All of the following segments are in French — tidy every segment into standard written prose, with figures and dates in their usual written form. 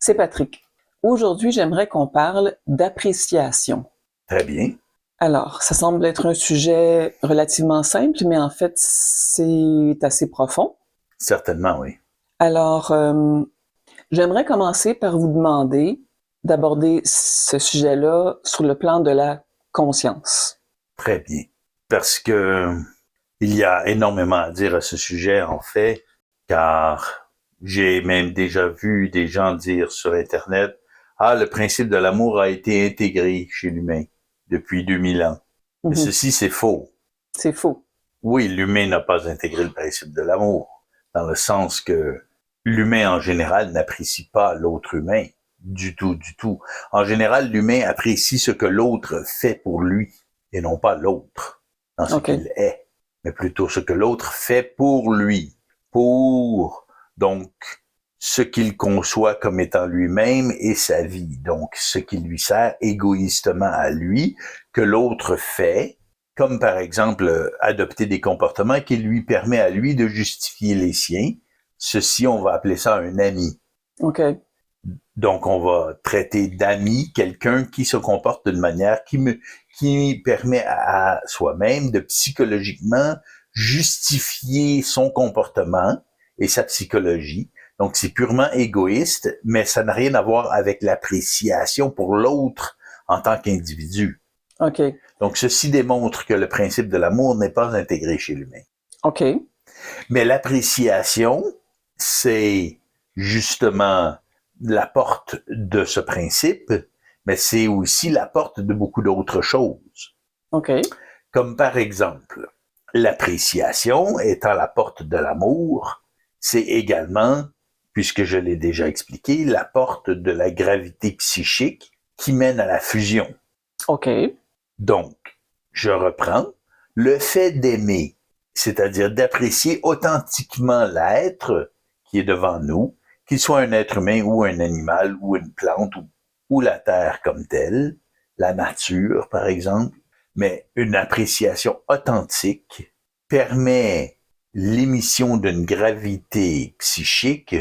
C'est Patrick. Aujourd'hui, j'aimerais qu'on parle d'appréciation. Très bien. Alors, ça semble être un sujet relativement simple, mais en fait, c'est assez profond. Certainement, oui. Alors, j'aimerais commencer par vous demander d'aborder ce sujet-là sur le plan de la conscience. Très bien. Parce que il y a énormément à dire à ce sujet, en fait, car j'ai même déjà vu des gens dire sur Internet, « Ah, le principe de l'amour a été intégré chez l'humain depuis 2000 ans. » Mais ceci, c'est faux. C'est faux. Oui, l'humain n'a pas intégré le principe de l'amour, dans le sens que l'humain en général n'apprécie pas l'autre humain, du tout, du tout. En général, l'humain apprécie ce que l'autre fait pour lui, et non pas l'autre, dans ce qu'il est, mais plutôt ce que l'autre fait pour lui, donc, ce qu'il conçoit comme étant lui-même et sa vie, donc ce qui lui sert égoïstement à lui, que l'autre fait, comme par exemple adopter des comportements qui lui permet à lui de justifier les siens. Ceci, on va appeler ça un ami. OK. Donc, on va traiter d'ami quelqu'un qui se comporte d'une manière qui permet à soi-même de psychologiquement justifier son comportement et sa psychologie. Donc, c'est purement égoïste, mais ça n'a rien à voir avec l'appréciation pour l'autre en tant qu'individu. OK. Donc, ceci démontre que le principe de l'amour n'est pas intégré chez l'humain. OK. Mais l'appréciation, c'est justement la porte de ce principe, mais c'est aussi la porte de beaucoup d'autres choses. OK. Comme par exemple, l'appréciation étant la porte de l'amour, c'est également, puisque je l'ai déjà expliqué, la porte de la gravité psychique qui mène à la fusion. OK. Donc, je reprends, le fait d'aimer, c'est-à-dire d'apprécier authentiquement l'être qui est devant nous, qu'il soit un être humain ou un animal ou une plante ou la terre comme telle, la nature par exemple, mais une appréciation authentique permet l'émission d'une gravité psychique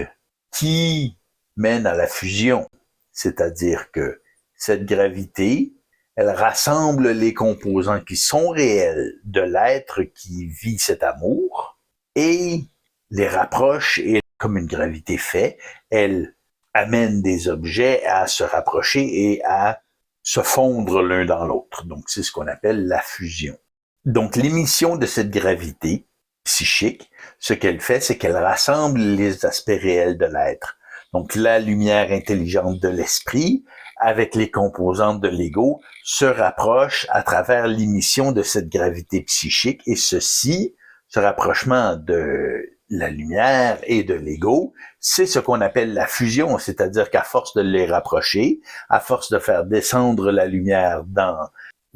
qui mène à la fusion, c'est-à-dire que cette gravité, elle rassemble les composants qui sont réels de l'être qui vit cet amour et les rapproche et comme une gravité fait, elle amène des objets à se rapprocher et à se fondre l'un dans l'autre. Donc, c'est ce qu'on appelle la fusion. Donc, l'émission de cette gravité psychique, ce qu'elle fait, c'est qu'elle rassemble les aspects réels de l'être. Donc, la lumière intelligente de l'esprit, avec les composantes de l'ego, se rapproche à travers l'émission de cette gravité psychique et ceci, ce rapprochement de la lumière et de l'ego, c'est ce qu'on appelle la fusion, c'est-à-dire qu'à force de les rapprocher, à force de faire descendre la lumière dans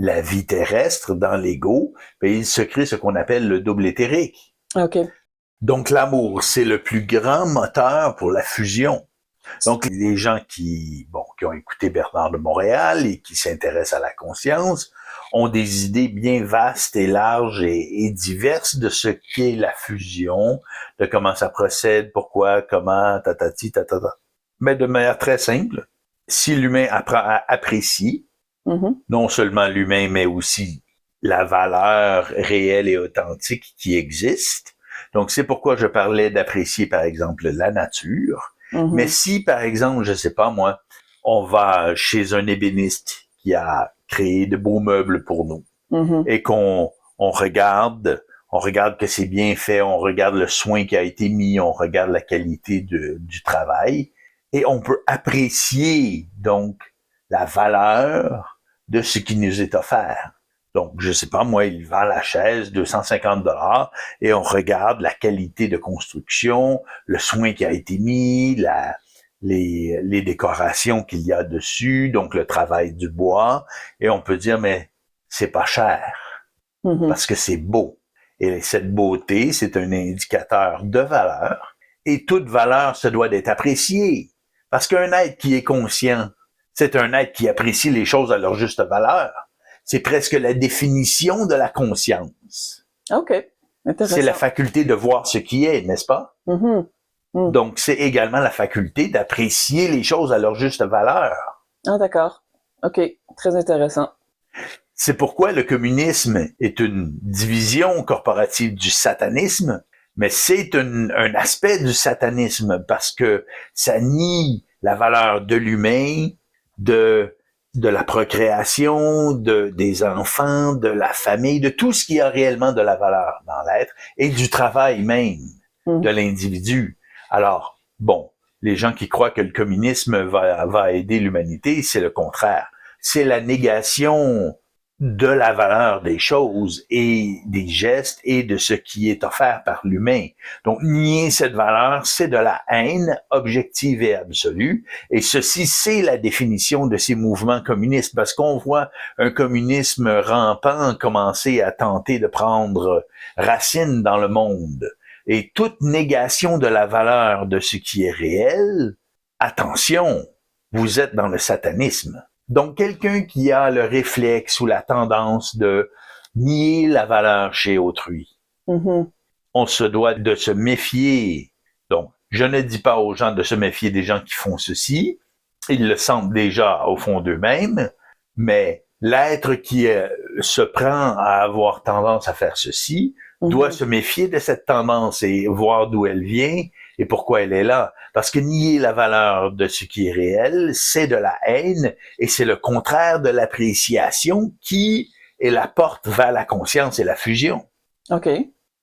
la vie terrestre, dans l'ego, il se crée ce qu'on appelle le double éthérique. OK. Donc l'amour, c'est le plus grand moteur pour la fusion. Donc, les gens qui ont écouté Bernard de Montréal et qui s'intéressent à la conscience ont des idées bien vastes et larges et diverses de ce qu'est la fusion, de comment ça procède, pourquoi, comment, tatati, tatata. Mais de manière très simple, si l'humain apprend à apprécier, non seulement l'humain, mais aussi la valeur réelle et authentique qui existe. Donc, c'est pourquoi je parlais d'apprécier, par exemple, la nature. Mais si, par exemple, je sais pas moi, on va chez un ébéniste qui a créé de beaux meubles pour nous et qu'on regarde que c'est bien fait, on regarde le soin qui a été mis, on regarde la qualité du travail et on peut apprécier donc la valeur de ce qui nous est offert. Donc, je sais pas, moi, il vend la chaise, 250 $ et on regarde la qualité de construction, le soin qui a été mis, les décorations qu'il y a dessus, donc le travail du bois, et on peut dire, mais c'est pas cher, parce que c'est beau. Et cette beauté, c'est un indicateur de valeur, et toute valeur se doit d'être appréciée. Parce qu'un être qui est conscient, c'est un être qui apprécie les choses à leur juste valeur. C'est presque la définition de la conscience. OK. Intéressant. C'est la faculté de voir ce qui est, n'est-ce pas? Mm. Donc, c'est également la faculté d'apprécier les choses à leur juste valeur. Ah, d'accord. OK. Très intéressant. C'est pourquoi le communisme est une division corporative du satanisme, mais c'est un aspect du satanisme parce que ça nie la valeur de l'humain, de la procréation, des enfants, de la famille, de tout ce qui a réellement de la valeur dans l'être et du travail même de l'individu. Alors, bon, les gens qui croient que le communisme va aider l'humanité, c'est le contraire. C'est la négation de la valeur des choses et des gestes et de ce qui est offert par l'humain. Donc, nier cette valeur, c'est de la haine objective et absolue. Et ceci, c'est la définition de ces mouvements communistes, parce qu'on voit un communisme rampant commencer à tenter de prendre racine dans le monde. Et toute négation de la valeur de ce qui est réel, attention, vous êtes dans le satanisme. Donc, quelqu'un qui a le réflexe ou la tendance de nier la valeur chez autrui, on se doit de se méfier. Donc, je ne dis pas aux gens de se méfier des gens qui font ceci, ils le sentent déjà au fond d'eux-mêmes, mais l'être qui se prend à avoir tendance à faire ceci doit se méfier de cette tendance et voir d'où elle vient et pourquoi elle est là. Parce que nier la valeur de ce qui est réel, c'est de la haine et c'est le contraire de l'appréciation qui est la porte vers la conscience et la fusion. OK.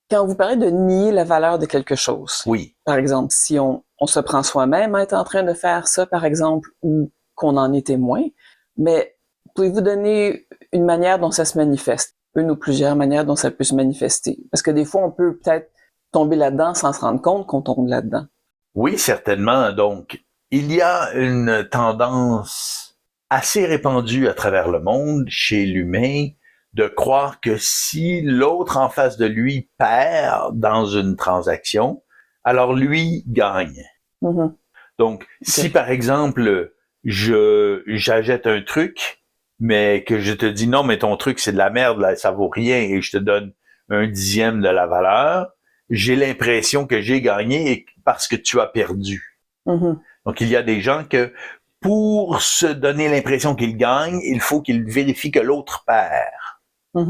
Quand vous parlez de nier la valeur de quelque chose, oui. Par exemple, si on se prend soi-même à être en train de faire ça, par exemple, ou qu'on en est témoin, mais pouvez-vous donner une manière dont ça se manifeste? Une ou plusieurs manières dont ça peut se manifester? Parce que des fois, on peut peut-être tomber là-dedans sans se rendre compte qu'on tombe là-dedans. Oui, certainement. Donc, il y a une tendance assez répandue à travers le monde, chez l'humain, de croire que si l'autre en face de lui perd dans une transaction, alors lui gagne. Donc, si par exemple, j'achète un truc, mais que je te dis non, mais ton truc c'est de la merde, là, ça vaut rien, et je te donne 1/10 de la valeur, j'ai l'impression que j'ai gagné parce que tu as perdu. Donc, il y a des gens que, pour se donner l'impression qu'ils gagnent, il faut qu'ils vérifient que l'autre perd.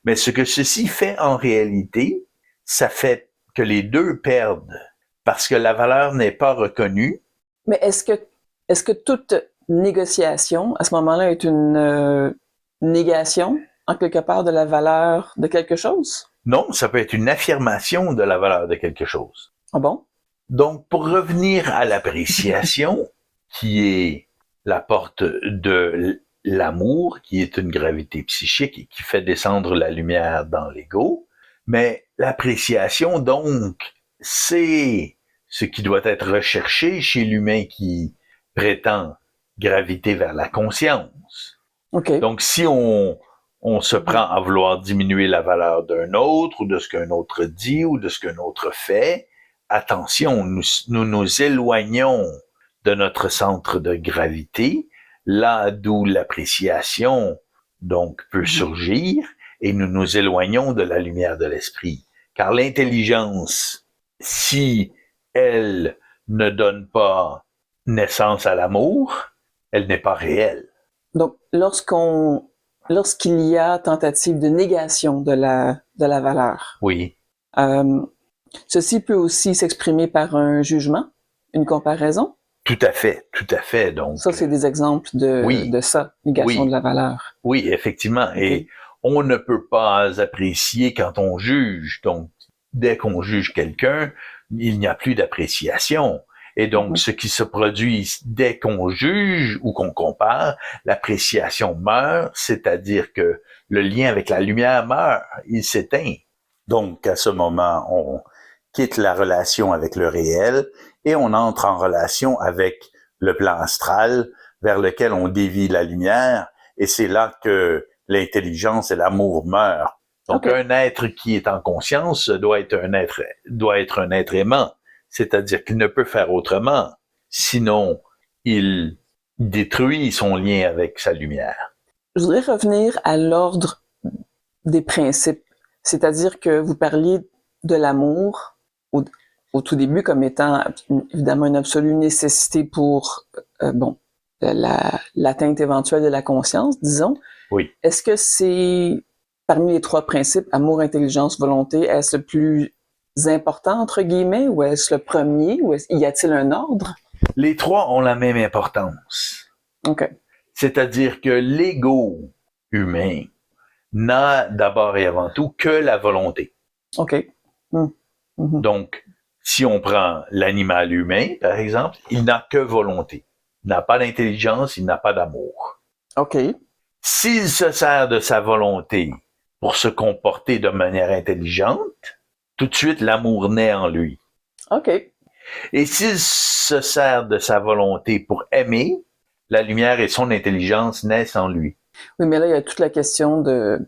Mais ce que ceci fait en réalité, ça fait que les deux perdent parce que la valeur n'est pas reconnue. Mais est-ce que toute négociation, à ce moment-là, est une négation, en quelque part, de la valeur de quelque chose? Non, ça peut être une affirmation de la valeur de quelque chose. Ah bon? Donc, pour revenir à l'appréciation, qui est la porte de l'amour, qui est une gravité psychique et qui fait descendre la lumière dans l'ego, mais l'appréciation, donc, c'est ce qui doit être recherché chez l'humain qui prétend graviter vers la conscience. Okay. Donc, si on se prend à vouloir diminuer la valeur d'un autre, ou de ce qu'un autre dit, ou de ce qu'un autre fait, attention, nous éloignons de notre centre de gravité, là d'où l'appréciation donc peut surgir, et nous nous éloignons de la lumière de l'esprit. Car l'intelligence, si elle ne donne pas naissance à l'amour, elle n'est pas réelle. Donc, lorsqu'il y a tentative de négation de la valeur, oui. Ceci peut aussi s'exprimer par un jugement, une comparaison? Tout à fait. Donc, ça, c'est des exemples de ça, négation de la valeur. Oui, effectivement. Okay. Et on ne peut pas apprécier quand on juge. Donc, dès qu'on juge quelqu'un, il n'y a plus d'appréciation. Et donc, ce qui se produit dès qu'on juge ou qu'on compare, l'appréciation meurt, c'est-à-dire que le lien avec la lumière meurt, il s'éteint. Donc, à ce moment, on quitte la relation avec le réel et on entre en relation avec le plan astral vers lequel on dévie la lumière, et c'est là que l'intelligence et l'amour meurent. Donc, un être qui est en conscience doit être un être aimant, c'est-à-dire qu'il ne peut faire autrement, sinon il détruit son lien avec sa lumière. Je voudrais revenir à l'ordre des principes, c'est-à-dire que vous parliez de l'amour au tout début comme étant évidemment une absolue nécessité pour l'atteinte éventuelle de la conscience, disons. Oui. Est-ce que c'est parmi les 3 principes, amour, intelligence, volonté, est-ce le plus important entre guillemets, ou est-ce le premier, ou y a-t-il un ordre? Les 3 ont la même importance. OK. C'est-à-dire que l'ego humain n'a d'abord et avant tout que la volonté. OK. Donc, si on prend l'animal humain, par exemple, il n'a que volonté. Il n'a pas d'intelligence, il n'a pas d'amour. OK. S'il se sert de sa volonté pour se comporter de manière intelligente, tout de suite l'amour naît en lui. OK. Et s'il se sert de sa volonté pour aimer, la lumière et son intelligence naissent en lui. Oui, mais là, il y a toute la question de,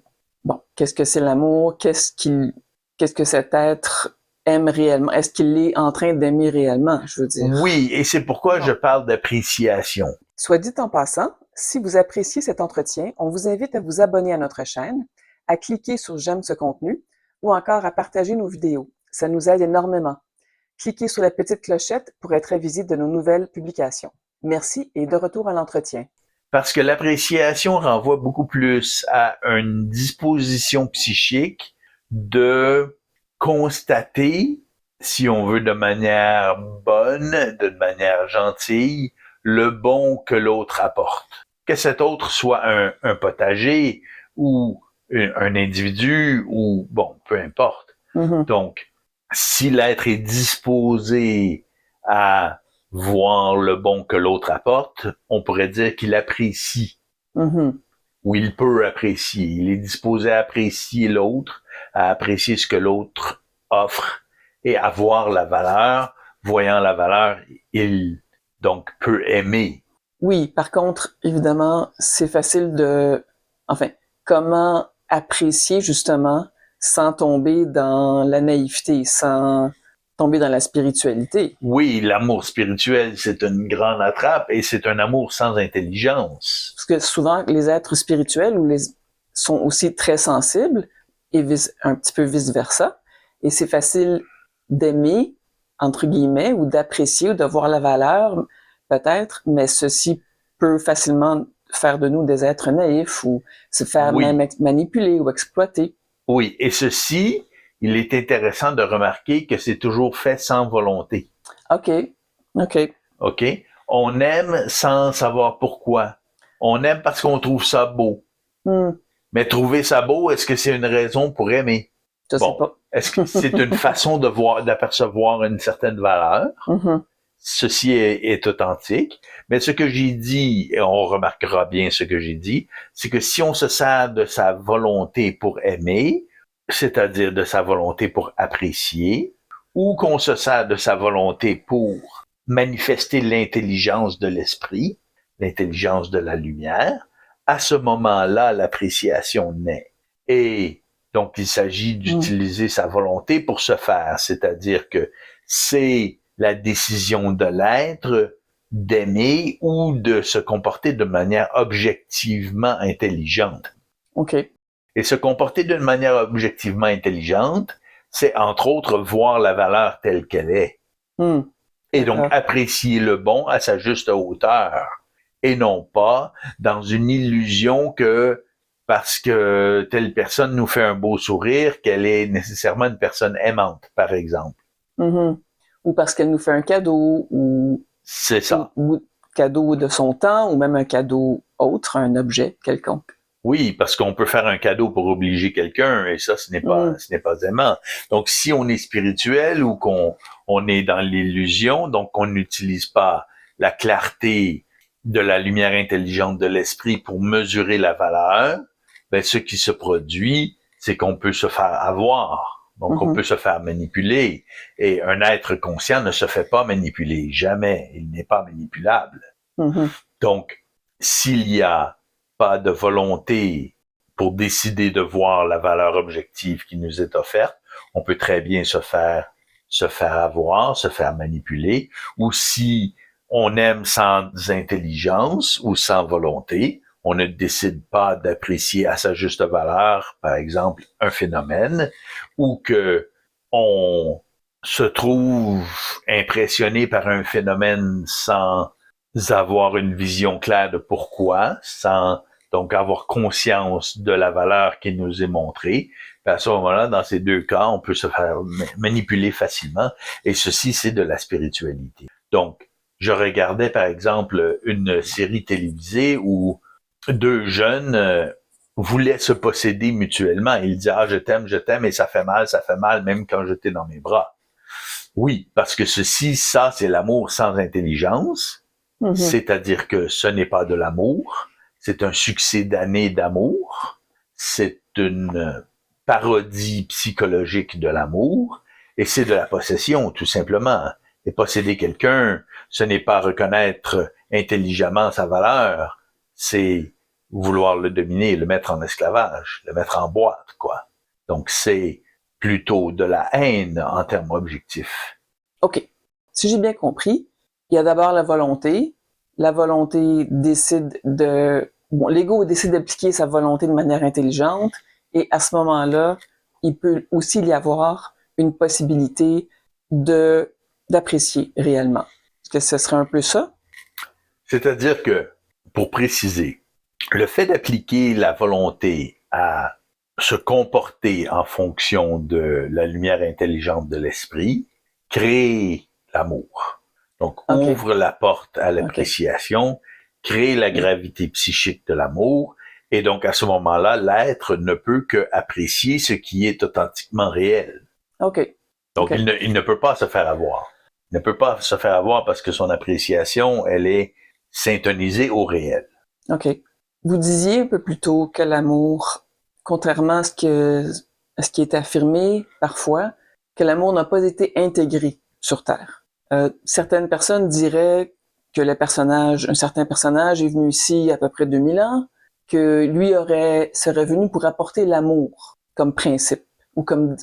qu'est-ce que c'est l'amour? Qu'est-ce que cet être aime réellement? Est-ce qu'il est en train d'aimer réellement, je veux dire? Oui, et c'est pourquoi je parle d'appréciation. Soit dit en passant, si vous appréciez cet entretien, on vous invite à vous abonner à notre chaîne, à cliquer sur J'aime ce contenu ou encore à partager nos vidéos. Ça nous aide énormément. Cliquez sur la petite clochette pour être avisé de nos nouvelles publications. Merci et de retour à l'entretien. Parce que l'appréciation renvoie beaucoup plus à une disposition psychique de constater, si on veut de manière bonne, de manière gentille, le bon que l'autre apporte. Que cet autre soit un potager ou un individu ou, peu importe. Donc, si l'être est disposé à voir le bon que l'autre apporte, on pourrait dire qu'il apprécie. Ou il peut apprécier. Il est disposé à apprécier l'autre, à apprécier ce que l'autre offre et à voir la valeur. Voyant la valeur, il donc peut aimer. Oui, par contre, évidemment, c'est facile comment apprécier justement sans tomber dans la naïveté, sans tomber dans la spiritualité. Oui, l'amour spirituel, c'est une grande attrape et c'est un amour sans intelligence. Parce que souvent, les êtres spirituels sont aussi très sensibles et un petit peu vice-versa. Et c'est facile d'aimer, entre guillemets, ou d'apprécier ou de voir la valeur, peut-être, mais ceci peut facilement faire de nous des êtres naïfs ou se faire même manipuler ou exploiter. Oui, et ceci, il est intéressant de remarquer que c'est toujours fait sans volonté. OK. On aime sans savoir pourquoi. On aime parce qu'on trouve ça beau. Mais trouver ça beau, est-ce que c'est une raison pour aimer? Je sais pas. Est-ce que c'est une façon d'apercevoir une certaine valeur? Ceci est authentique. Mais ce que j'ai dit, et on remarquera bien ce que j'ai dit, c'est que si on se sert de sa volonté pour aimer, c'est-à-dire de sa volonté pour apprécier, ou qu'on se sert de sa volonté pour manifester l'intelligence de l'esprit, l'intelligence de la lumière, à ce moment-là, l'appréciation naît. Et donc, il s'agit d'utiliser sa volonté pour se faire, c'est-à-dire que c'est la décision de l'être d'aimer ou de se comporter de manière objectivement intelligente. OK. Et se comporter d'une manière objectivement intelligente, c'est entre autres voir la valeur telle qu'elle est. Et donc apprécier le bon à sa juste hauteur. Et non pas dans une illusion que parce que telle personne nous fait un beau sourire, qu'elle est nécessairement une personne aimante, par exemple. Ou parce qu'elle nous fait un cadeau, ou... C'est ça. Ou cadeau de son temps, ou même un cadeau autre, un objet quelconque. Oui, parce qu'on peut faire un cadeau pour obliger quelqu'un, et ça, ce n'est pas aimant. Donc, si on est spirituel ou qu'on est dans l'illusion, donc on n'utilise pas la clarté de la lumière intelligente de l'esprit pour mesurer la valeur, ben, ce qui se produit, c'est qu'on peut se faire avoir. Donc, on peut se faire manipuler. Et un être conscient ne se fait pas manipuler. Jamais. Il n'est pas manipulable. Donc, s'il y a pas de volonté pour décider de voir la valeur objective qui nous est offerte, on peut très bien se faire avoir, se faire manipuler. Ou si on aime sans intelligence ou sans volonté, on ne décide pas d'apprécier à sa juste valeur, par exemple, un phénomène, ou que on se trouve impressionné par un phénomène sans avoir une vision claire de pourquoi, sans donc avoir conscience de la valeur qui nous est montrée. Puis à ce moment-là, dans ces deux cas, on peut se faire manipuler facilement. Et ceci, c'est de la spiritualité. Donc, je regardais par exemple une série télévisée où deux jeunes voulaient se posséder mutuellement. Ils disaient « Ah, je t'aime, et ça fait mal, même quand je t'ai dans mes bras. » Oui, parce que ça, c'est l'amour sans intelligence. C'est-à-dire que ce n'est pas de l'amour, c'est un succès d'années d'amour, c'est une parodie psychologique de l'amour, et c'est de la possession, tout simplement. Et posséder quelqu'un, ce n'est pas reconnaître intelligemment sa valeur, c'est vouloir le dominer, le mettre en esclavage, le mettre en boîte, quoi. Donc c'est plutôt de la haine en termes objectifs. OK. Si j'ai bien compris, il y a d'abord la volonté. La volonté décide de... Bon, l'ego décide d'appliquer sa volonté de manière intelligente, et à ce moment-là, il peut aussi y avoir une possibilité d'apprécier réellement. Est-ce que ce serait un peu ça? C'est-à-dire que, pour préciser, le fait d'appliquer la volonté à se comporter en fonction de la lumière intelligente de l'esprit crée l'amour. Donc, ouvre la porte à l'appréciation, crée la gravité psychique de l'amour, et donc à ce moment-là, l'être ne peut que apprécier ce qui est authentiquement réel. Donc, il ne peut pas se faire avoir. Il ne peut pas se faire avoir parce que son appréciation, elle est syntonisée au réel. OK. Vous disiez un peu plus tôt que l'amour, contrairement à ce qui est affirmé parfois, que l'amour n'a pas été intégré sur Terre. Certaines personnes diraient que un certain personnage est venu ici il y a à peu près 2000 ans, que lui serait venu pour apporter l'amour comme principe, ou comme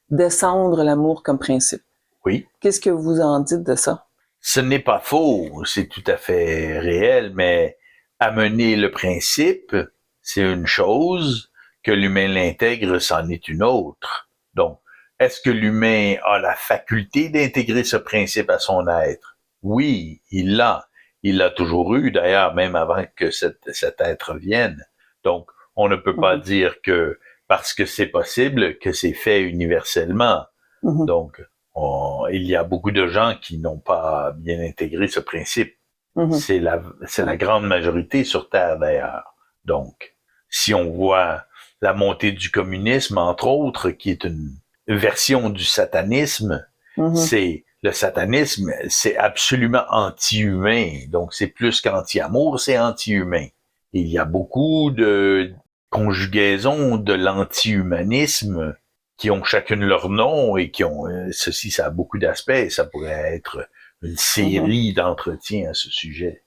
descendre l'amour comme principe. Oui. Qu'est-ce que vous en dites de ça? Ce n'est pas faux, c'est tout à fait réel, mais amener le principe, c'est une chose, que l'humain l'intègre, c'en est une autre. Donc, est-ce que l'humain a la faculté d'intégrer ce principe à son être? Oui, il l'a. Il l'a toujours eu, d'ailleurs, même avant que cet être vienne. Donc, on ne peut pas dire que parce que c'est possible, que c'est fait universellement. Donc, il y a beaucoup de gens qui n'ont pas bien intégré ce principe. C'est la grande majorité sur Terre, d'ailleurs. Donc, si on voit la montée du communisme, entre autres, qui est une version du satanisme, le satanisme, c'est absolument anti-humain. Donc, c'est plus qu'anti-amour, c'est anti-humain. Il y a beaucoup de conjugaisons de l'anti-humanisme qui ont chacune leur nom et qui ont ceci, ça a beaucoup d'aspects. Ça pourrait être une série d'entretiens à ce sujet.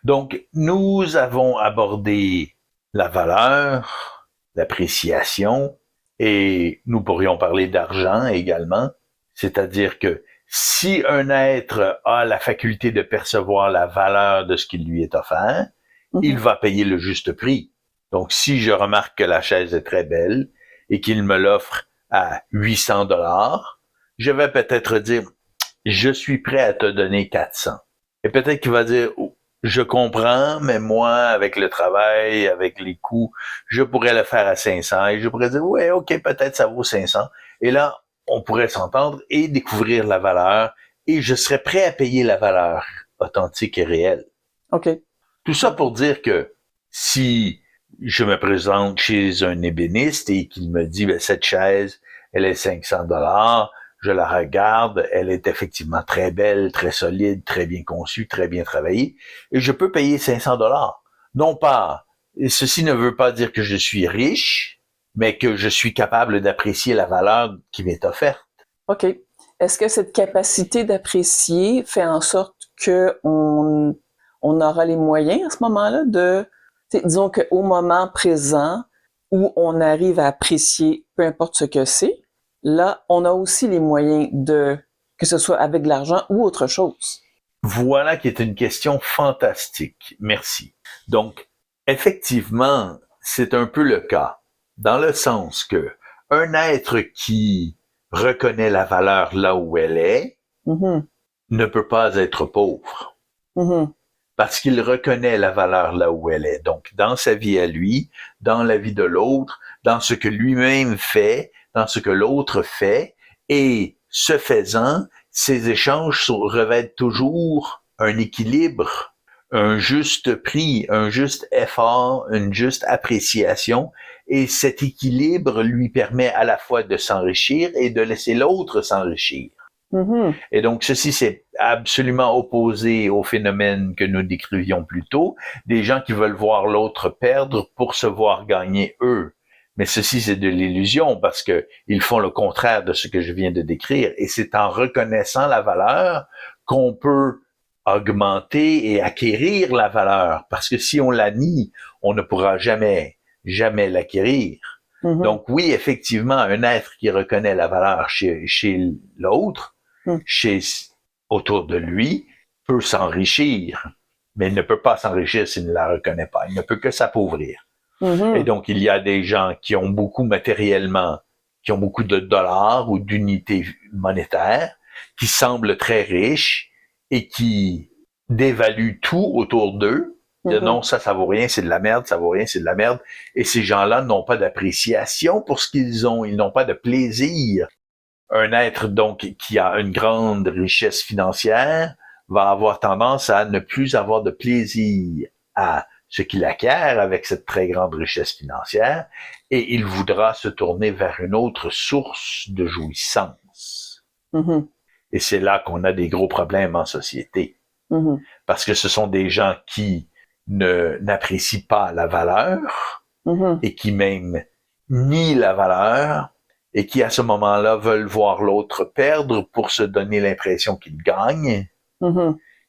Donc, nous avons abordé la valeur, l'appréciation, et nous pourrions parler d'argent également. C'est-à-dire que si un être a la faculté de percevoir la valeur de ce qui lui est offert, il va payer le juste prix. Donc, si je remarque que la chaise est très belle et qu'il me l'offre à 800 $, je vais peut-être dire, je suis prêt à te donner 400. Et peut-être qu'il va dire, je comprends, mais moi, avec le travail, avec les coûts, je pourrais le faire à 500. Et je pourrais dire, ouais, ok, peut-être ça vaut 500. Et là, on pourrait s'entendre et découvrir la valeur. Et je serais prêt à payer la valeur authentique et réelle. OK. Tout ça pour dire que si je me présente chez un ébéniste et qu'il me dit, cette chaise, elle est 500 $, je la regarde, elle est effectivement très belle, très solide, très bien conçue, très bien travaillée, et je peux payer 500 $. Non pas, et ceci ne veut pas dire que je suis riche, mais que je suis capable d'apprécier la valeur qui m'est offerte. OK. Est-ce que cette capacité d'apprécier fait en sorte que on aura les moyens à ce moment-là disons qu'au moment présent où on arrive à apprécier peu importe ce que c'est, là, on a aussi les moyens que ce soit avec de l'argent ou autre chose. Voilà qui est une question fantastique. Merci. Donc, effectivement, c'est un peu le cas, dans le sens que un être qui reconnaît la valeur là où elle est, ne peut pas être pauvre. Parce qu'il reconnaît la valeur là où elle est. Donc, dans sa vie à lui, dans la vie de l'autre, dans ce que lui-même fait, dans ce que l'autre fait, et ce faisant, ces échanges revêtent toujours un équilibre, un juste prix, un juste effort, une juste appréciation, et cet équilibre lui permet à la fois de s'enrichir et de laisser l'autre s'enrichir. Et donc, ceci, c'est absolument opposé au phénomène que nous décrivions plus tôt, des gens qui veulent voir l'autre perdre pour se voir gagner eux. Mais ceci, c'est de l'illusion parce que ils font le contraire de ce que je viens de décrire. Et c'est en reconnaissant la valeur qu'on peut augmenter et acquérir la valeur. Parce que si on la nie, on ne pourra jamais l'acquérir. Donc oui, effectivement, un être qui reconnaît la valeur chez l'autre, autour de lui, peut s'enrichir, mais il ne peut pas s'enrichir s'il ne la reconnaît pas. Il ne peut que s'appauvrir. Et donc, il y a des gens qui ont beaucoup matériellement, qui ont beaucoup de dollars ou d'unités monétaires, qui semblent très riches et qui dévaluent tout autour d'eux. Non, ça vaut rien, c'est de la merde, ça vaut rien, c'est de la merde. Et ces gens-là n'ont pas d'appréciation pour ce qu'ils ont, ils n'ont pas de plaisir. Un être, donc, qui a une grande richesse financière va avoir tendance à ne plus avoir de plaisir à ce qu'il acquiert avec cette très grande richesse financière, et il voudra se tourner vers une autre source de jouissance. Et c'est là qu'on a des gros problèmes en société. Parce que ce sont des gens qui n'apprécient pas la valeur, et qui même nient la valeur, et qui à ce moment-là veulent voir l'autre perdre pour se donner l'impression qu'il gagne.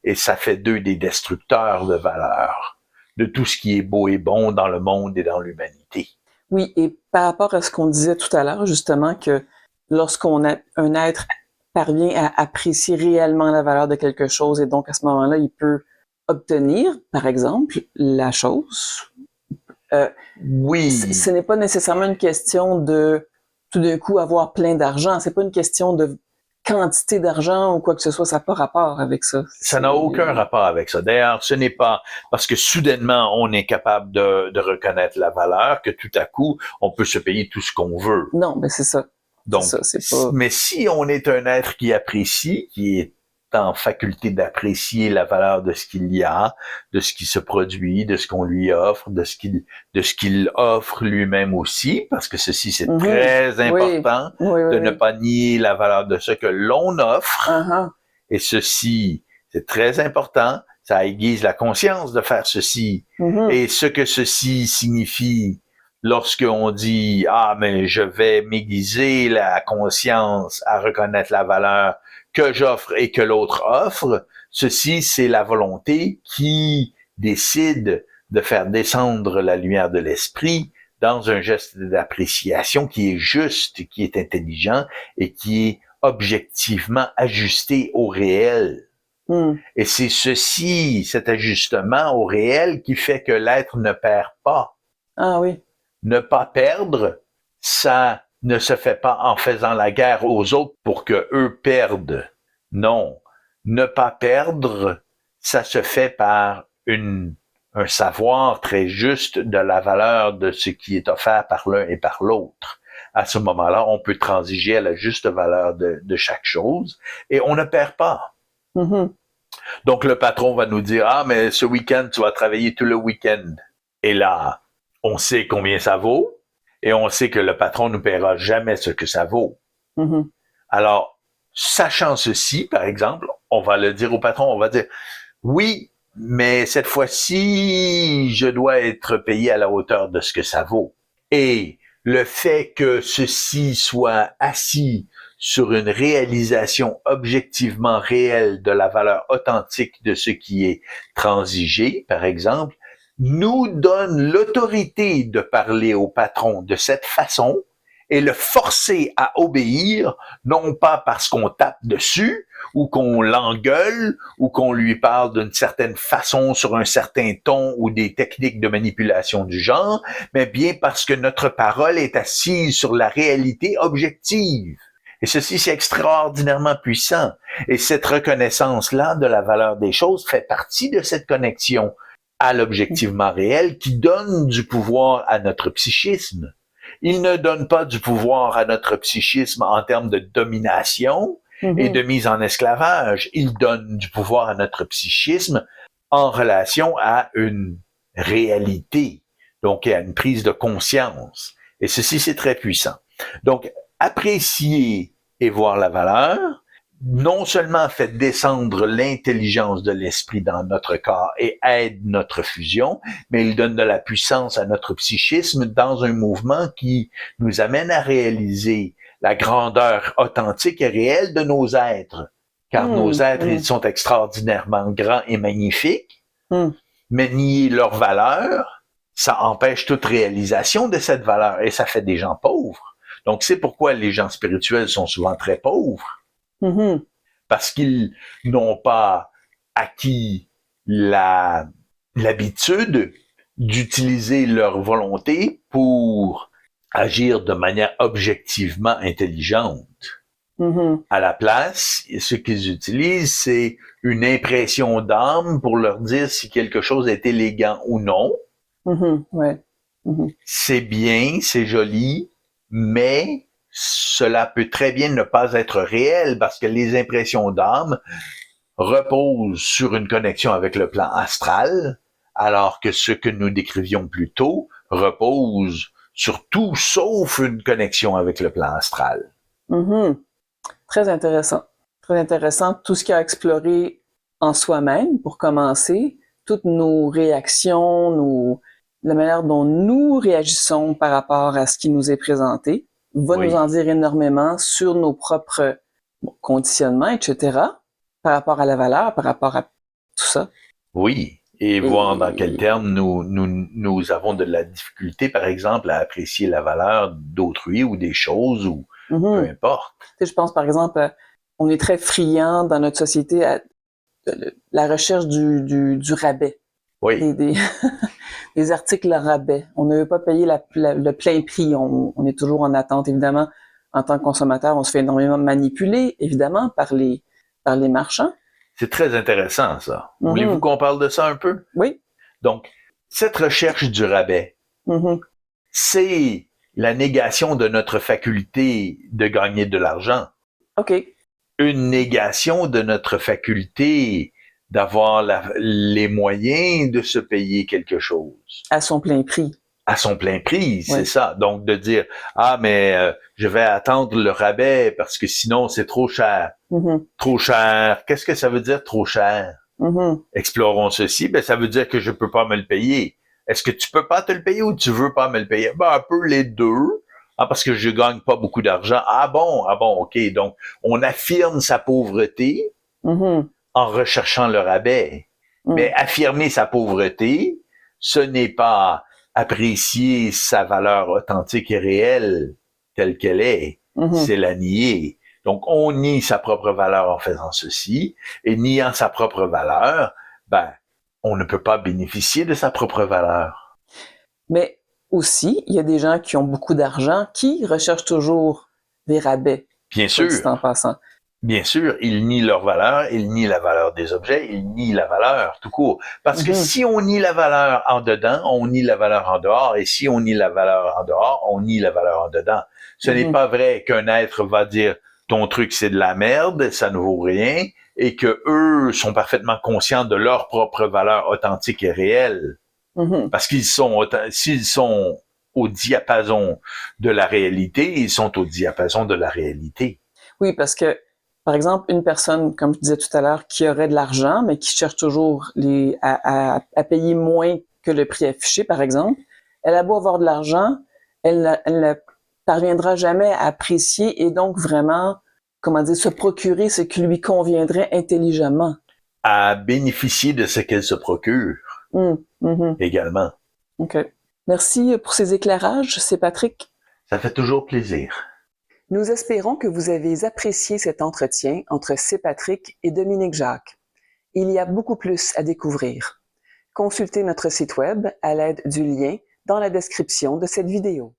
Et ça fait d'eux des destructeurs de valeur, de tout ce qui est beau et bon dans le monde et dans l'humanité. Oui, et par rapport à ce qu'on disait tout à l'heure, justement, que un être parvient à apprécier réellement la valeur de quelque chose, et donc à ce moment-là, il peut obtenir, par exemple, la chose. Oui. Ce n'est pas nécessairement une question de tout d'un coup avoir plein d'argent. C'est pas une question de quantité d'argent ou quoi que ce soit. Ça n'a pas rapport avec ça. Ça n'a aucun rapport avec ça. D'ailleurs, ce n'est pas parce que soudainement on est capable de reconnaître la valeur que tout à coup on peut se payer tout ce qu'on veut. Non, mais c'est ça. Donc, c'est pas... mais si on est un être qui apprécie, qui est en faculté d'apprécier la valeur de ce qu'il y a, de ce qui se produit, de ce qu'on lui offre, de ce qu'il offre lui-même aussi, parce que ceci c'est très important de ne pas nier la valeur de ce que l'on offre. Et ceci, c'est très important, ça aiguise la conscience de faire ceci. Et ce que ceci signifie lorsqu'on dit « Ah, mais je vais m'aiguiser la conscience à reconnaître la valeur que j'offre et que l'autre offre », ceci, c'est la volonté qui décide de faire descendre la lumière de l'esprit dans un geste d'appréciation qui est juste, qui est intelligent et qui est objectivement ajusté au réel. Et c'est ceci, cet ajustement au réel, qui fait que l'être ne perd pas. Ah oui. Ne pas perdre, ça ne se fait pas en faisant la guerre aux autres pour que eux perdent. Non. Ne pas perdre, ça se fait par un savoir très juste de la valeur de ce qui est offert par l'un et par l'autre. À ce moment-là, on peut transiger à la juste valeur de chaque chose et on ne perd pas. Donc, le patron va nous dire « Ah, mais ce week-end, tu vas travailler tout le week-end. » Et là, on sait combien ça vaut et on sait que le patron ne paiera jamais ce que ça vaut. Alors, sachant ceci, par exemple, on va le dire au patron, on va dire « Oui, mais cette fois-ci, je dois être payé à la hauteur de ce que ça vaut. » Et le fait que ceci soit assis sur une réalisation objectivement réelle de la valeur authentique de ce qui est transigé, par exemple, nous donne l'autorité de parler au patron de cette façon et le forcer à obéir, non pas parce qu'on tape dessus ou qu'on l'engueule ou qu'on lui parle d'une certaine façon sur un certain ton ou des techniques de manipulation du genre, mais bien parce que notre parole est assise sur la réalité objective. Et ceci, c'est extraordinairement puissant. Et cette reconnaissance-là de la valeur des choses fait partie de cette connexion à l'objectivement réel qui donne du pouvoir à notre psychisme. Il ne donne pas du pouvoir à notre psychisme en termes de domination et de mise en esclavage. Il donne du pouvoir à notre psychisme en relation à une réalité, donc à une prise de conscience. Et ceci, c'est très puissant. Donc, apprécier et voir la valeur, non seulement fait descendre l'intelligence de l'esprit dans notre corps et aide notre fusion, mais il donne de la puissance à notre psychisme dans un mouvement qui nous amène à réaliser la grandeur authentique et réelle de nos êtres. Car nos êtres, ils sont extraordinairement grands et magnifiques, mais nier leur valeur, ça empêche toute réalisation de cette valeur et ça fait des gens pauvres. Donc, c'est pourquoi les gens spirituels sont souvent très pauvres. Parce qu'ils n'ont pas acquis l'habitude d'utiliser leur volonté pour agir de manière objectivement intelligente. À la place, ce qu'ils utilisent, c'est une impression d'âme pour leur dire si quelque chose est élégant ou non. C'est bien, c'est joli, mais cela peut très bien ne pas être réel parce que les impressions d'âme reposent sur une connexion avec le plan astral, alors que ce que nous décrivions plus tôt repose sur tout sauf une connexion avec le plan astral. Très intéressant. Très intéressant. Tout ce qu'il y a à explorer en soi-même, pour commencer, toutes nos réactions, la manière dont nous réagissons par rapport à ce qui nous est présenté, va nous en dire énormément sur nos propres conditionnements, etc., par rapport à la valeur, par rapport à tout ça. Oui, et voir dans quels termes nous avons de la difficulté, par exemple, à apprécier la valeur d'autrui ou des choses ou peu importe. Tu sais, je pense, par exemple, on est très friand dans notre société à la recherche du rabais. Oui. Des articles rabais. On ne veut pas payer le plein prix. On est toujours en attente, évidemment. En tant que consommateur, on se fait énormément manipuler, évidemment, par les marchands. C'est très intéressant, ça. Voulez-vous qu'on parle de ça un peu? Oui. Donc, cette recherche du rabais, c'est la négation de notre faculté de gagner de l'argent. OK. Une négation de notre faculté d'avoir les moyens de se payer quelque chose. À son plein prix. À son plein prix, c'est ça. Donc, de dire, je vais attendre le rabais parce que sinon, c'est trop cher. Trop cher. Qu'est-ce que ça veut dire, trop cher? Explorons ceci. Ben, ça veut dire que je peux pas me le payer. Est-ce que tu peux pas te le payer ou tu veux pas me le payer? Ben, un peu les deux. Parce que je gagne pas beaucoup d'argent. Ah bon, OK. Donc, on affirme sa pauvreté en recherchant le rabais. Mais affirmer sa pauvreté, ce n'est pas apprécier sa valeur authentique et réelle telle qu'elle est. C'est la nier. Donc, on nie sa propre valeur en faisant ceci. Et niant sa propre valeur, on ne peut pas bénéficier de sa propre valeur. Mais aussi, il y a des gens qui ont beaucoup d'argent qui recherchent toujours des rabais. Bien sûr. En passant. Bien sûr, ils nient leur valeur, ils nient la valeur des objets, ils nient la valeur tout court. Parce que si on nie la valeur en dedans, on nie la valeur en dehors, et si on nie la valeur en dehors, on nie la valeur en dedans. Ce n'est pas vrai qu'un être va dire « ton truc c'est de la merde, ça ne vaut rien », et que eux sont parfaitement conscients de leur propre valeur authentique et réelle. Parce s'ils sont au diapason de la réalité, ils sont au diapason de la réalité. Oui, parce que par exemple, une personne, comme je disais tout à l'heure, qui aurait de l'argent, mais qui cherche toujours à payer moins que le prix affiché, par exemple, elle a beau avoir de l'argent, elle ne parviendra jamais à apprécier et donc vraiment, se procurer ce qui lui conviendrait intelligemment. À bénéficier de ce qu'elle se procure également. OK. Merci pour ces éclairages, c'est Patrick. Ça fait toujours plaisir. Nous espérons que vous avez apprécié cet entretien entre C. Patrick et Dominique Jacques. Il y a beaucoup plus à découvrir. Consultez notre site web à l'aide du lien dans la description de cette vidéo.